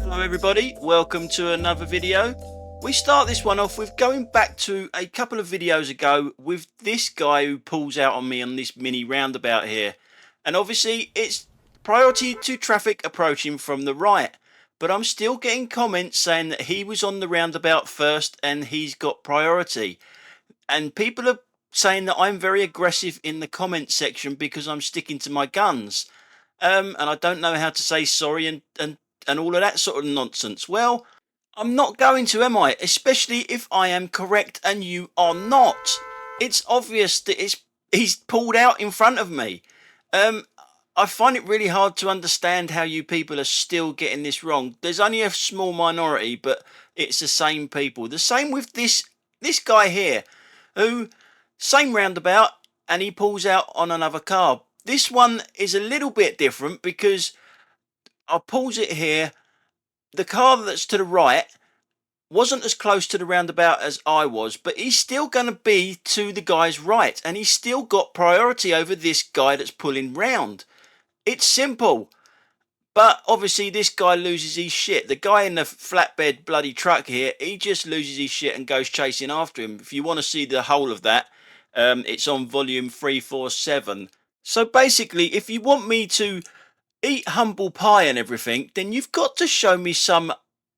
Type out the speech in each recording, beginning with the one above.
Hello everybody, welcome to another video. We start this one off with going back to a couple of videos ago with this guy who pulls out on me on this mini roundabout here. And obviously it's priority to traffic approaching from the right. But I'm still getting comments saying that he was on the roundabout first and he's got priority. And people are saying that I'm very aggressive in the comment section because I'm sticking to my guns. And I don't know how to say sorry and all of that sort of nonsense. Well, I'm not going to, am I? Especially if I am correct and you are not. It's obvious that he's pulled out in front of me. I find it really hard to understand how you people are still getting this wrong. There's only a small minority, but it's the same people. The same with this guy here, who, same roundabout, and he pulls out on another car. This one is a little bit different because I pause it here. The car that's to the right wasn't as close to the roundabout as I was, but he's still going to be to the guy's right, and he's still got priority over this guy that's pulling round. It's simple. But obviously this guy loses his shit. The guy in the flatbed bloody truck here, he just loses his shit and goes chasing after him. If you want to see the whole of that, it's on volume 347. So basically, if you want me to eat humble pie and everything, then you've got to show me some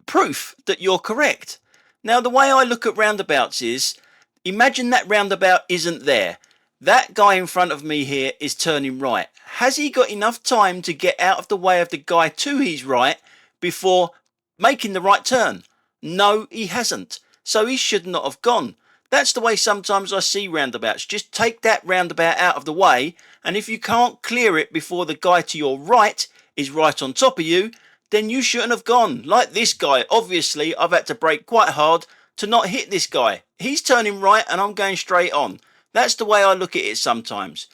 proof that you're correct. Now, the way I look at roundabouts is, imagine that roundabout isn't there. That guy in front of me here is turning right. Has he got enough time to get out of the way of the guy to his right before making the right turn? No, he hasn't. So he should not have gone. That's the way sometimes I see roundabouts. Just take that roundabout out of the way, and if you can't clear it before the guy to your right is right on top of you, then you shouldn't have gone. Like this guy, obviously I've had to brake quite hard to not hit this guy. He's turning right and I'm going straight on. That's the way I look at it sometimes.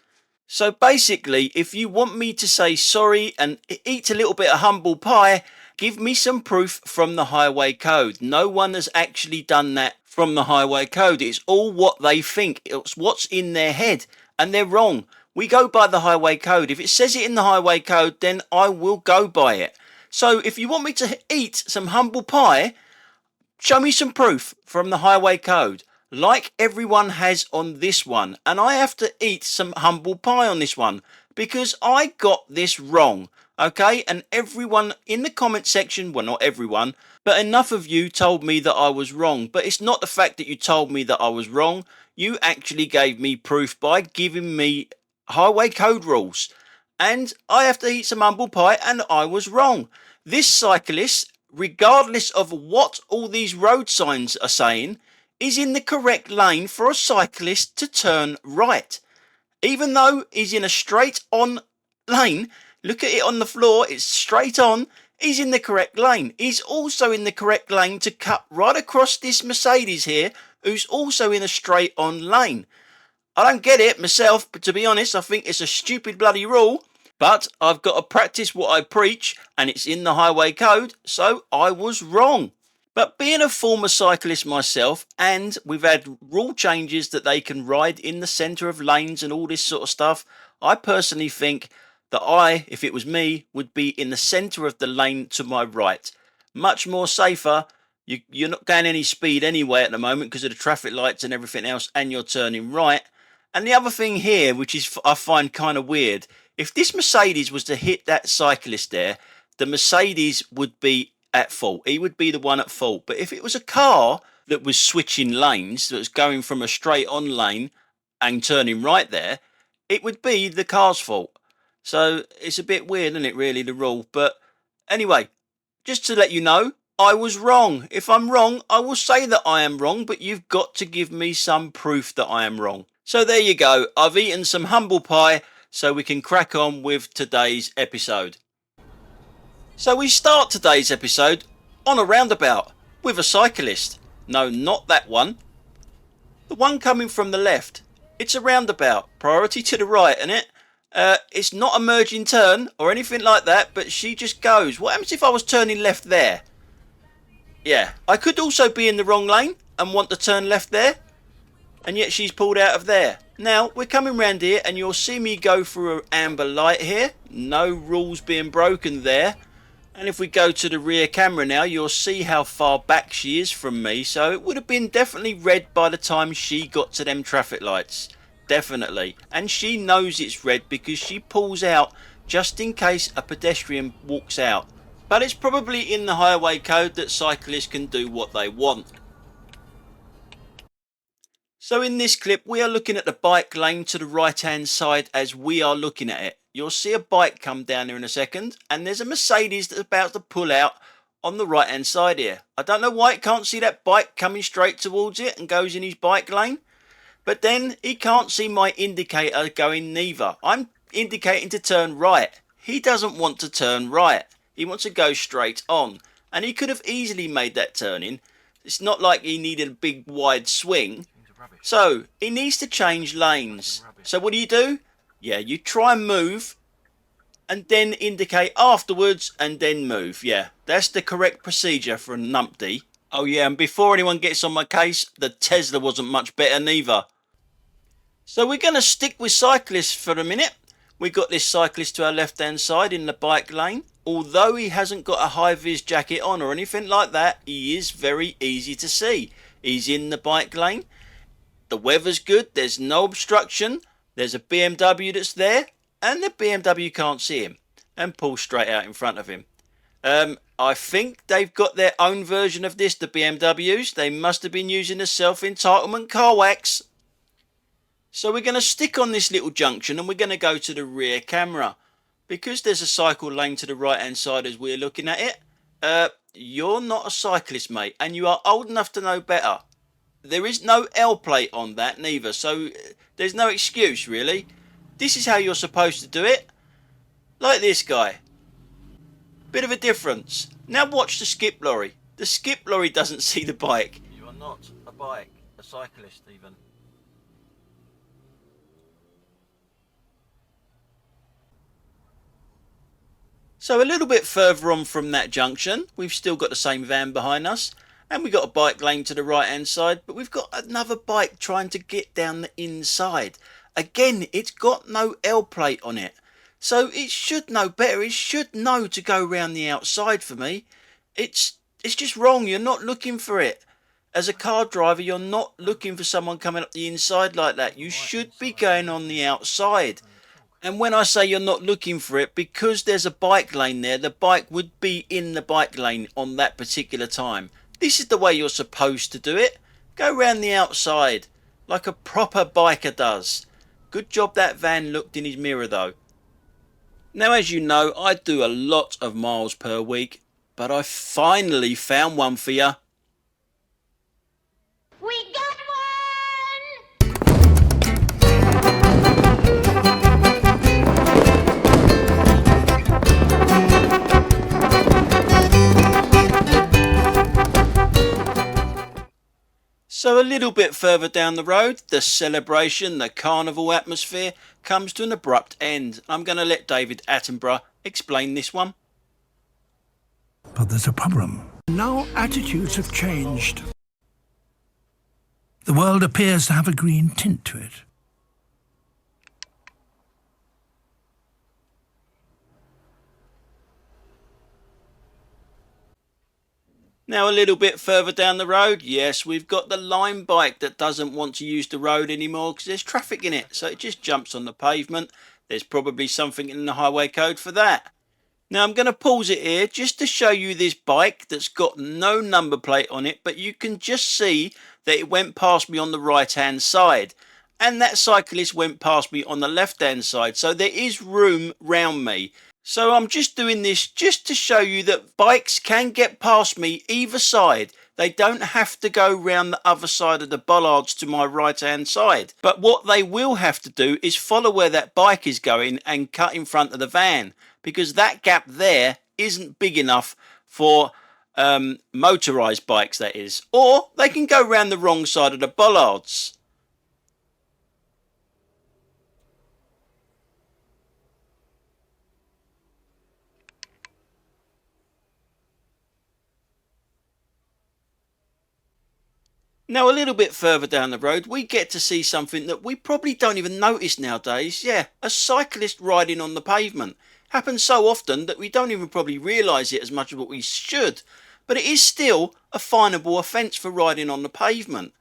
So basically, if you want me to say sorry and eat a little bit of humble pie, give me some proof from the highway code. No one has actually done that from the highway code. It's all what they think. It's what's in their head, and they're wrong. We go by the highway code. If it says it in the highway code, then I will go by it. So if you want me to eat some humble pie, show me some proof from the highway code, like everyone has on this one. And I have to eat some humble pie on this one because I got this wrong. Okay, and everyone in the comment section, well, not everyone, but enough of you told me that I was wrong. But it's not the fact that you told me that I was wrong. You actually gave me proof by giving me highway code rules. And I have to eat some humble pie, and I was wrong. This cyclist, regardless of what all these road signs are saying, is in the correct lane for a cyclist to turn right. Even though he's in a straight on lane, look at it on the floor, it's straight on, he's in the correct lane. He's also in the correct lane to cut right across this Mercedes here, who's also in a straight on lane. I don't get it myself, but to be honest, I think it's a stupid bloody rule. But I've got to practice what I preach, and it's in the highway code, so I was wrong. But being a former cyclist myself, and we've had rule changes that they can ride in the centre of lanes and all this sort of stuff, I personally think that I, if it was me, would be in the centre of the lane to my right. Much more safer. You're not going any speed anyway at the moment because of the traffic lights and everything else, and you're turning right. And the other thing here, which is I find kind of weird, if this Mercedes was to hit that cyclist there, the Mercedes would be at fault. He would be the one at fault. But if it was a car that was switching lanes, that was going from a straight on lane and turning right there, it would be the car's fault. So it's a bit weird, isn't it, really, the rule? But anyway, just to let you know, I was wrong. If I'm wrong, I will say that I am wrong, but you've got to give me some proof that I am wrong. So there you go. I've eaten some humble pie, so we can crack on with today's episode. So we start today's episode on a roundabout with a cyclist. No, not that one. The one coming from the left. It's a roundabout. Priority to the right, isn't it? It's not a merging turn or anything like that, but she just goes. What happens if I was turning left there? Yeah, I could also be in the wrong lane and want to turn left there, and yet she's pulled out of there. Now, we're coming round here and you'll see me go through an amber light here. No rules being broken there. And if we go to the rear camera now, you'll see how far back she is from me. So it would have been definitely red by the time she got to them traffic lights. Definitely. And she knows it's red because she pulls out just in case a pedestrian walks out. But it's probably in the highway code that cyclists can do what they want. So in this clip, we are looking at the bike lane to the right hand side as we are looking at it. You'll see a bike come down here in a second, and there's a Mercedes that's about to pull out on the right hand side here. I don't know why it can't see that bike coming straight towards it and goes in his bike lane, but then he can't see my indicator going neither. I'm indicating to turn right. He doesn't want to turn right. He wants to go straight on, and he could have easily made that turning. It's not like he needed a big wide swing. So he needs to change lanes. So what do? Yeah, you try and move and then indicate afterwards and then move. Yeah, that's the correct procedure for a numpty. Oh yeah, and before anyone gets on my case, the Tesla wasn't much better neither. So we're going to stick with cyclists for a minute. We got this cyclist to our left hand side in the bike lane. Although he hasn't got a high-vis jacket on or anything like that, he is very easy to see. He's in the bike lane. The weather's good, there's no obstruction, there's a BMW that's there, and the BMW can't see him and pulls straight out in front of him. I think they've got their own version of this, the BMWs. They must have been using the self-entitlement car wax. So we're going to stick on this little junction and we're going to go to the rear camera. Because there's a cycle lane to the right hand side as we're looking at it, you're not a cyclist, mate, and you are old enough to know better. There is no L plate on that neither, so there's no excuse really. This is how you're supposed to do it. Like this guy. Bit of a difference. Now watch the skip lorry. The skip lorry doesn't see the bike. You are not a bike, a cyclist even. So a little bit further on from that junction, we've still got the same van behind us. And we've got a bike lane to the right hand side, but we've got another bike trying to get down the inside. Again, it's got no L plate on it. So it should know better. It should know to go round the outside for me. It's just wrong. You're not looking for it. As a car driver, you're not looking for someone coming up the inside like that. You should be going on the outside. And when I say you're not looking for it, because there's a bike lane there, the bike would be in the bike lane on that particular time. This is the way you're supposed to do it. Go round the outside, like a proper biker does. Good job that van looked in his mirror though. Now as you know, I do a lot of miles per week, but I finally found one for you. We got So a little bit further down the road, the celebration, the carnival atmosphere comes to an abrupt end. I'm going to let David Attenborough explain this one. But there's a problem. Now attitudes have changed. The world appears to have a green tint to it. Now a little bit further down the road, yes, we've got the Lime bike that doesn't want to use the road anymore because there's traffic in it, so it just jumps on the pavement. There's probably something in the highway code for that. Now I'm going to pause it here just to show you this bike that's got no number plate on it, but you can just see that it went past me on the right hand side, and that cyclist went past me on the left hand side, so there is room round me. So I'm just doing this just to show you that bikes can get past me either side. They don't have to go round the other side of the bollards to my right hand side. But what they will have to do is follow where that bike is going and cut in front of the van, because that gap there isn't big enough for motorised bikes, that is. Or they can go round the wrong side of the bollards. Now a little bit further down the road we get to see something that we probably don't even notice nowadays. Yeah, a cyclist riding on the pavement. Happens so often that we don't even probably realise it as much as what we should, but it is still a finable offence for riding on the pavement.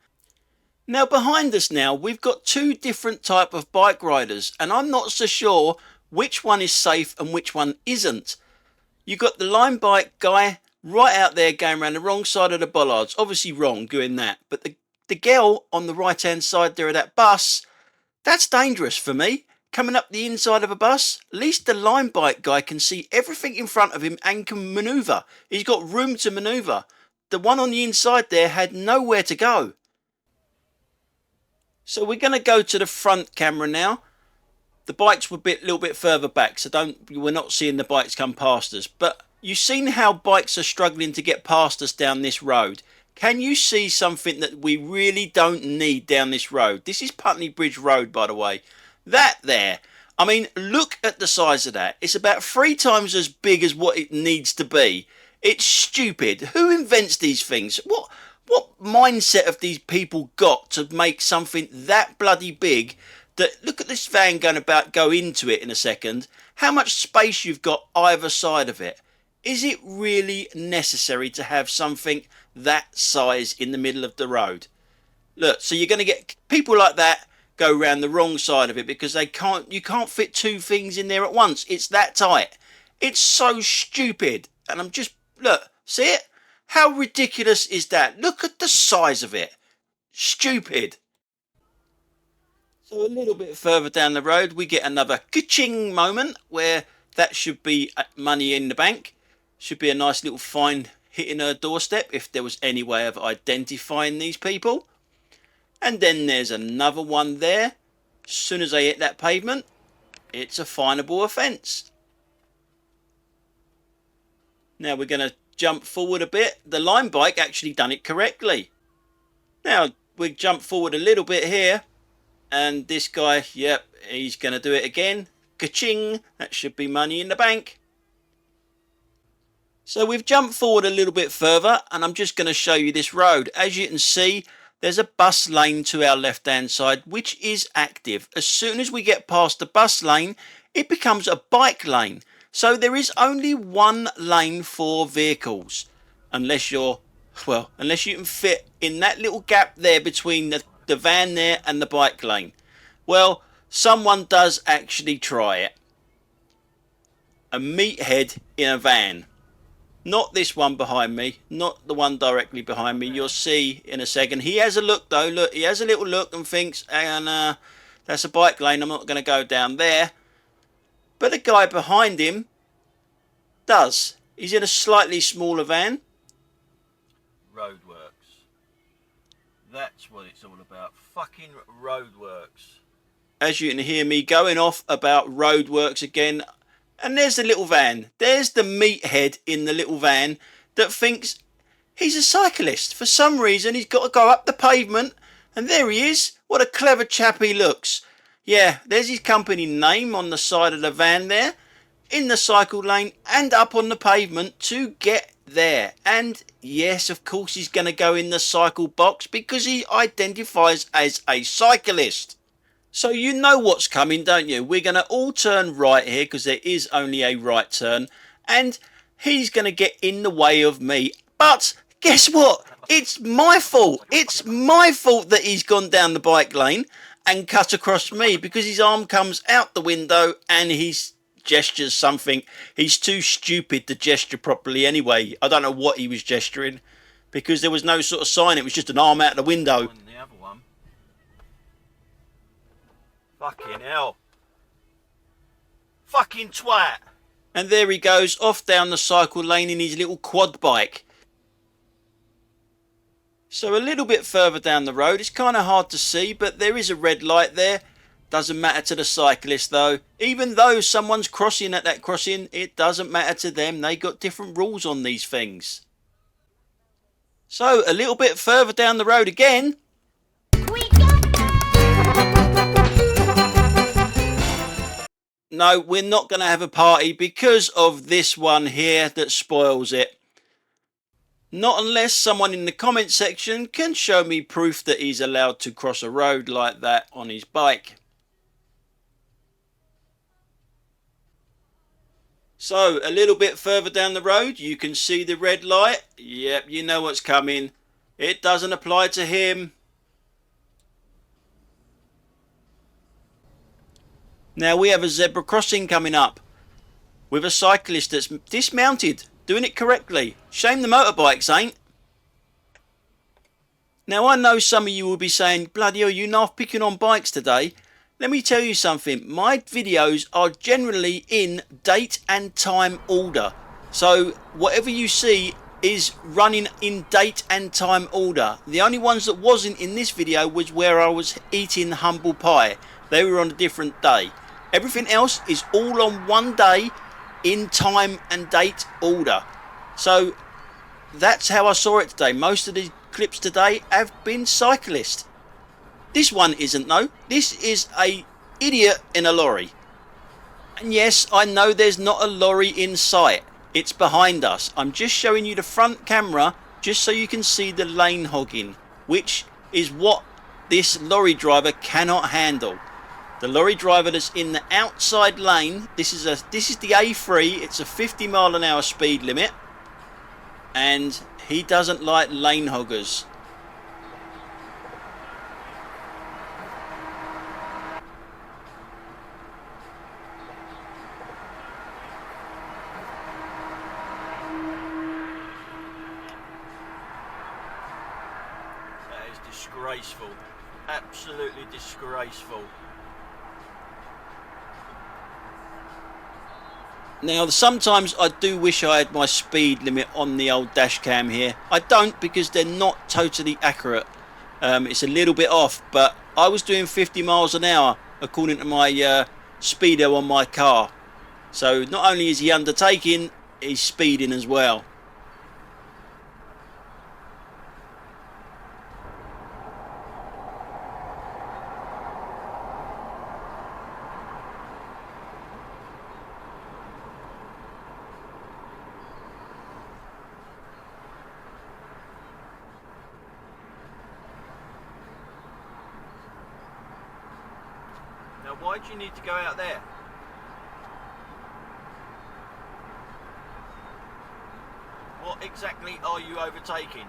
Now behind us now we've got two different type of bike riders, and I'm not so sure which one is safe and which one isn't. You've got the line bike guy right out there going around the wrong side of the bollards, obviously wrong doing that, but the girl on the right hand side there of that bus, that's dangerous for me. Coming up the inside of a bus, at least the line bike guy can see everything in front of him and can manoeuvre. He's got room to manoeuvre. The one on the inside there had nowhere to go. So we're going to go to the front camera now. The bikes were a little bit further back, so we're not seeing the bikes come past us. But you've seen how bikes are struggling to get past us down this road. Can you see something that we really don't need down this road? This is Putney Bridge Road, by the way. That there, I mean, look at the size of that. It's about 3 times as big as what it needs to be. It's stupid. Who invents these things? What mindset have these people got to make something that bloody big? That, look at this van go into it in a second. How much space you've got either side of it. Is it really necessary to have something that size in the middle of the road? Look, so you're going to get people like that go around the wrong side of it because you can't fit 2 things in there at once. It's that tight. It's so stupid. And I'm just, look, see it? How ridiculous is that? Look at the size of it. Stupid. So a little bit further down the road, we get another ka-ching moment where that should be money in the bank. Should be a nice little fine hitting her doorstep if there was any way of identifying these people. And then there's another one there. As soon as they hit that pavement, it's a finable offence. Now we're going to jump forward a bit. The line bike actually done it correctly. Now we jump forward a little bit here. And this guy, yep, he's going to do it again. Ka-ching! That should be money in the bank. So we've jumped forward a little bit further, and I'm just going to show you this road. As you can see, there's a bus lane to our left-hand side, which is active. As soon as we get past the bus lane, it becomes a bike lane. So there is only one lane for vehicles. Unless you can fit in that little gap there between the van there and the bike lane. Well, someone does actually try it. A meathead in a van. Not this one behind me, not the one directly behind me. You'll see in a second. He has a look though. Look, he has a little look and thinks, and that's a bike lane, I'm not going to go down there. But the guy behind him does. He's in a slightly smaller van. Roadworks. That's what it's all about. Fucking roadworks. As you can hear me going off about roadworks again. And there's the little van. There's the meathead in the little van that thinks he's a cyclist. For some reason, he's got to go up the pavement. And there he is. What a clever chap he looks. Yeah, there's his company name on the side of the van there. In the cycle lane and up on the pavement to get there. And yes, of course, he's going to go in the cycle box because he identifies as a cyclist. So you know what's coming, don't you? We're going to all turn right here because there is only a right turn. And he's going to get in the way of me. But guess what? It's my fault. It's my fault that he's gone down the bike lane and cut across me because his arm comes out the window and he gestures something. He's too stupid to gesture properly anyway. I don't know what he was gesturing because there was no sort of sign. It was just an arm out the window. Fucking hell. Fucking twat. And there he goes off down the cycle lane in his little quad bike. So a little bit further down the road, it's kind of hard to see, but there is a red light there. Doesn't matter to the cyclist though. Even though someone's crossing at that crossing, it doesn't matter to them. They got different rules on these things. So a little bit further down the road again. No, we're not going to have a party because of this one here that spoils it. Not unless someone in the comment section can show me proof that he's allowed to cross a road like that on his bike. So a little bit further down the road you can see the red light. Yep, you know what's coming. It doesn't apply to him. Now we have a zebra crossing coming up with a cyclist that's dismounted, doing it correctly. Shame the motorbikes ain't. Now I know some of you will be saying, bloody hell, you naff picking on bikes today. Let me tell you something, my videos are generally in date and time order. So whatever you see is running in date and time order. The only ones that wasn't in this video was where I was eating humble pie. They were on a different day. Everything else is all on one day in time and date order. So that's how I saw it today. Most of the clips today have been Cyclist. This one isn't though. This is a idiot in a lorry. And yes, I know there's not a lorry in sight. It's behind us. I'm just showing you the front camera just so you can see the lane hogging, which is what this lorry driver cannot handle. The lorry driver that's in the outside lane, this is the A3, it's a 50 mph speed limit, and he doesn't like lane hoggers. That is disgraceful. Absolutely disgraceful. Now sometimes I do wish I had my speed limit on the old dash cam here. I don't, because they're not totally accurate. It's a little bit off, but I was doing 50 miles an hour according to my speedo on my car. So not only is he undertaking, he's speeding as well. Why do you need to go out there? What exactly are you overtaking?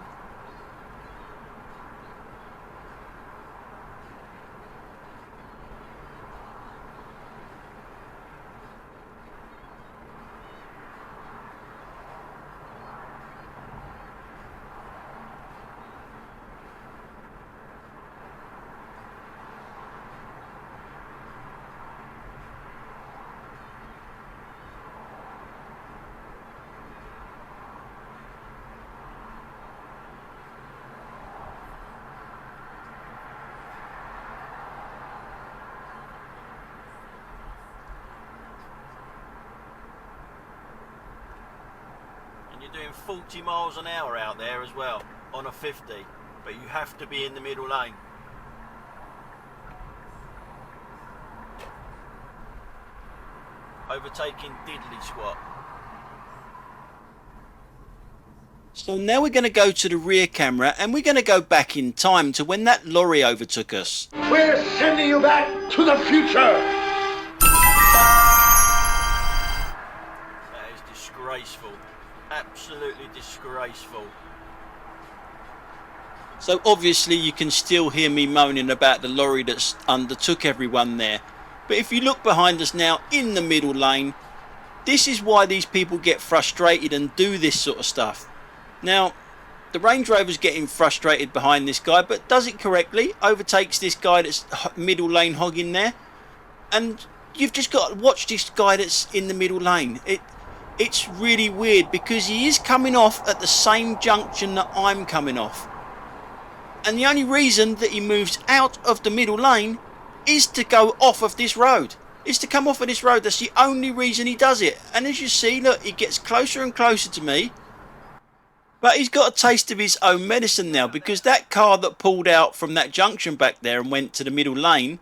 Doing 40 miles an hour out there as well on a 50, but you have to be in the middle lane. Overtaking diddly squat. So now we're going to go to the rear camera and we're going to go back in time to when that lorry overtook us. We're sending you back to the future. That is disgraceful. Absolutely disgraceful. So obviously you can still hear me moaning about the lorry that's undertook everyone there. But if you look behind us now in the middle lane, this is why these people get frustrated and do this sort of stuff. Now, the Range Rover's getting frustrated behind this guy, but does it correctly, overtakes this guy that's middle lane hogging there. And you've just got to watch this guy that's in the middle lane. It's really weird because he is coming off at the same junction that I'm coming off. And the only reason that he moves out of the middle lane is to go off of this road. Is to come off of this road. That's the only reason he does it. And as you see, look, he gets closer and closer to me. But he's got a taste of his own medicine now, because that car that pulled out from that junction back there and went to the middle lane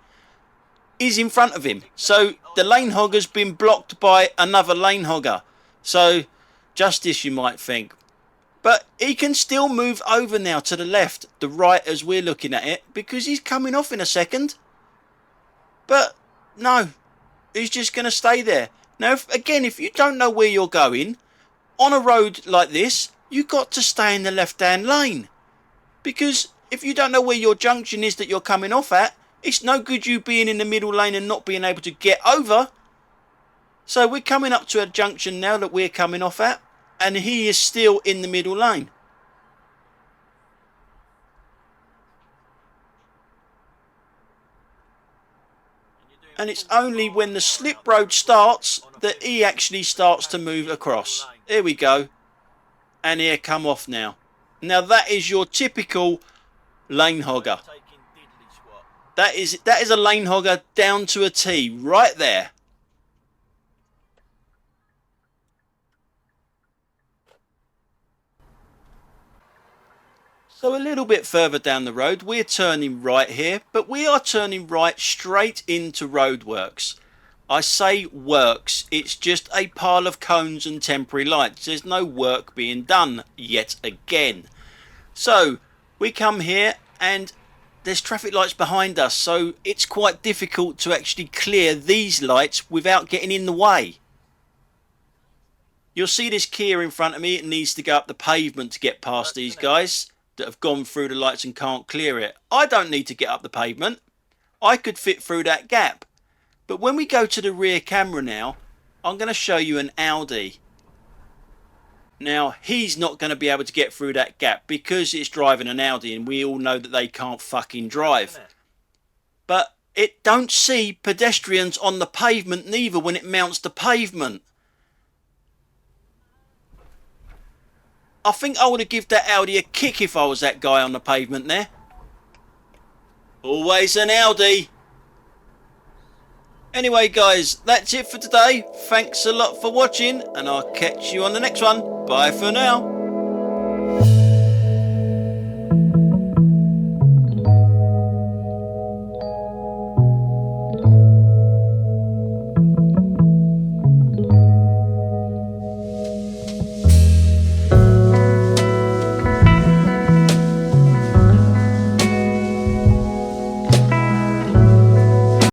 is in front of him. So the lane hogger's been blocked by another lane hogger. So, justice, you might think. But he can still move over now to the left, the right as we're looking at it, because he's coming off in a second. But, no. He's just going to stay there. Now, if you don't know where you're going, on a road like this, you've got to stay in the left-hand lane. Because if you don't know where your junction is that you're coming off at, it's no good you being in the middle lane and not being able to get over. So we're coming up to a junction now that we're coming off at, and he is still in the middle lane. And it's only when the slip road starts that he actually starts to move across. Here we go. And here come off now. Now that is your typical lane hogger. That is a lane hogger down to a T right there. So a little bit further down the road, we're turning right here, but we are turning right straight into roadworks. I say works, it's just a pile of cones and temporary lights. There's no work being done yet again. So we come here and there's traffic lights behind us, so it's quite difficult to actually clear these lights without getting in the way. You'll see this Kia in front of me. It needs to go up the pavement to get past these guys that have gone through the lights and can't clear it. I don't need to get up the pavement. I could fit through that gap. But when we go to the rear camera now, I'm going to show you an Audi. Now, he's not going to be able to get through that gap because it's driving an Audi, and we all know that they can't fucking drive. But it don't see pedestrians on the pavement neither when it mounts the pavement. I think I would have given that Audi a kick if I was that guy on the pavement there. Always an Audi. Anyway guys, that's it for today. Thanks a lot for watching, and I'll catch you on the next one. Bye for now.